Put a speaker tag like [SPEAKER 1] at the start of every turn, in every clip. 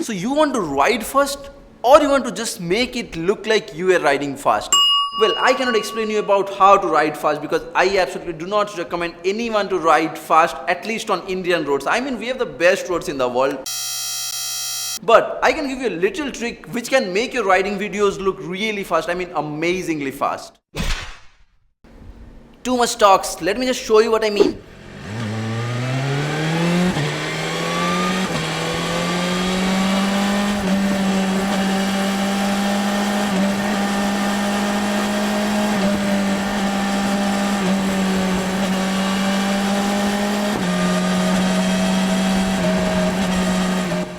[SPEAKER 1] So you want to ride fast, or you want to just make it look like you are riding fast? Well, I cannot explain you about how to ride fast because I absolutely do not recommend anyone to ride fast, at least on Indian roads. I mean, we have the best roads in the world. But I can give you a little trick which can make your riding videos look really fast. I mean, amazingly fast. Too much talks. Let me just show you what I mean.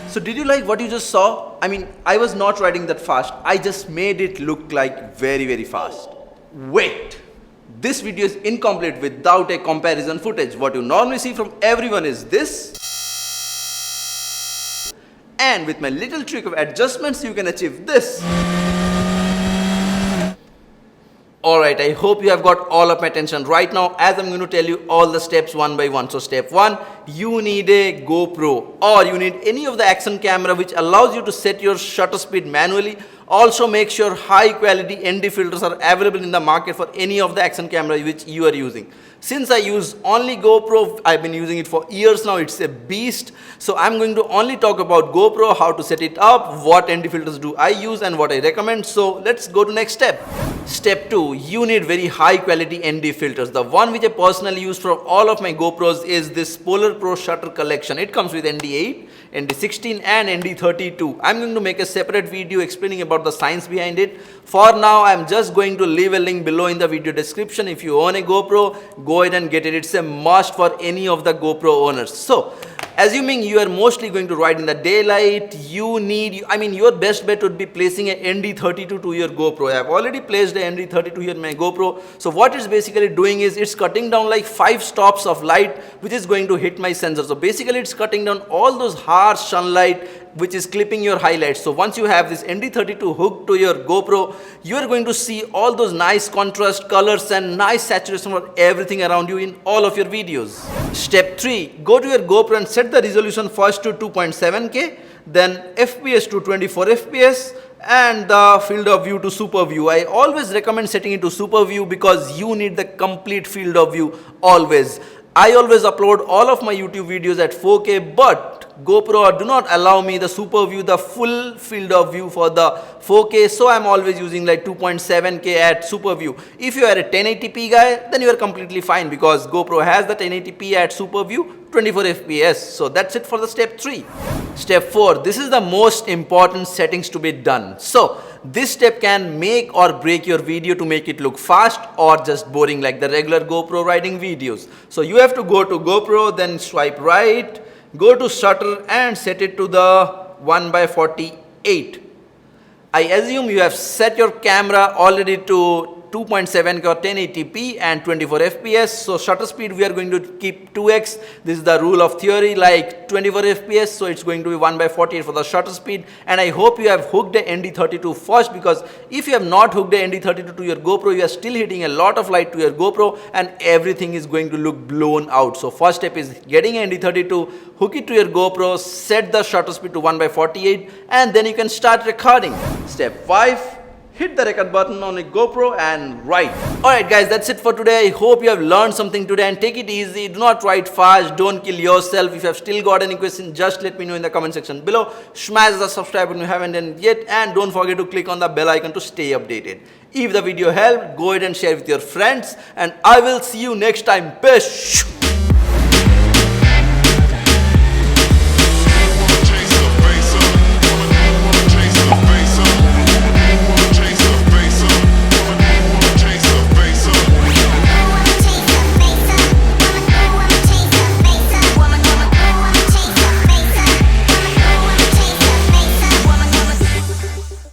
[SPEAKER 1] So did you like what you just saw? I mean, I was not riding that fast. I just made it look like very fast. Wait! This video is incomplete without a comparison footage. What you normally see from everyone is this. And with my little trick of adjustments, you can achieve this. Alright, I hope you have got all of my attention right now as I'm going to tell you all the steps one by one. So step 1, you need a GoPro or you need any of the action camera which allows you to set your shutter speed manually. Also make sure high quality ND filters are available in the market for any of the action camera which you are using. Since I use only GoPro, I've been using it for years now, it's a beast. So I'm going to only talk about GoPro, how to set it up, what ND filters do I use and what I recommend. So let's go to next step. Step 2, you need very high quality ND filters. The one which I personally use for all of my GoPros is this Polar Pro Shutter Collection. It comes with ND8, ND16 and ND32. I'm going to make a separate video explaining about the science behind it. For now, I'm just going to leave a link below in the video description. If you own a GoPro, go ahead and get it. It's a must for any of the GoPro owners. So, assuming you are mostly going to ride in the daylight, your best bet would be placing a ND32 to your GoPro. I have already placed a ND32 here in my GoPro. So what it's basically doing is it's cutting down like 5 stops of light which is going to hit my sensor. So basically it's cutting down all those harsh sunlight which is clipping your highlights. So once you have this ND32 hooked to your GoPro, you are going to see all those nice contrast colors and nice saturation for everything around you in all of your videos. Step 3, go to your GoPro and set the resolution first to 2.7K, then FPS to 24 FPS and the field of view to super view. I always recommend setting it to super view because you need the complete field of view always. I always upload all of my YouTube videos at 4K, but GoPro do not allow me the super view, the full field of view for the 4K, so I'm always using like 2.7K at super view. If you are a 1080p guy, then you are completely fine because GoPro has the 1080p at super view, 24 FPS. So that's it for the step 3. Step 4, this is the most important settings to be done. So this step can make or break your video to make it look fast or just boring like the regular GoPro riding videos. So you have to go to GoPro, then swipe right, go to shutter and set it to the 1/48. I assume you have set your camera already to 2.7K or 1080p and 24 FPS. So shutter speed we are going to keep 2x. This is the rule of theory, like 24 FPS. So it's going to be 1/48 for the shutter speed. And I hope you have hooked the ND32 first, because if you have not hooked the ND32 to your GoPro, you are still hitting a lot of light to your GoPro and everything is going to look blown out. So first step is getting ND32, hook it to your GoPro, set the shutter speed to 1/48 and then you can start recording. Step 5. Hit the record button on a GoPro and ride. Alright guys, that's it for today. I hope you have learned something today and take it easy. Do not ride fast. Don't kill yourself. If you have still got any question, just let me know in the comment section below. Smash the subscribe button if you haven't done it yet and don't forget to click on the bell icon to stay updated. If the video helped, go ahead and share with your friends and I will see you next time. Peace.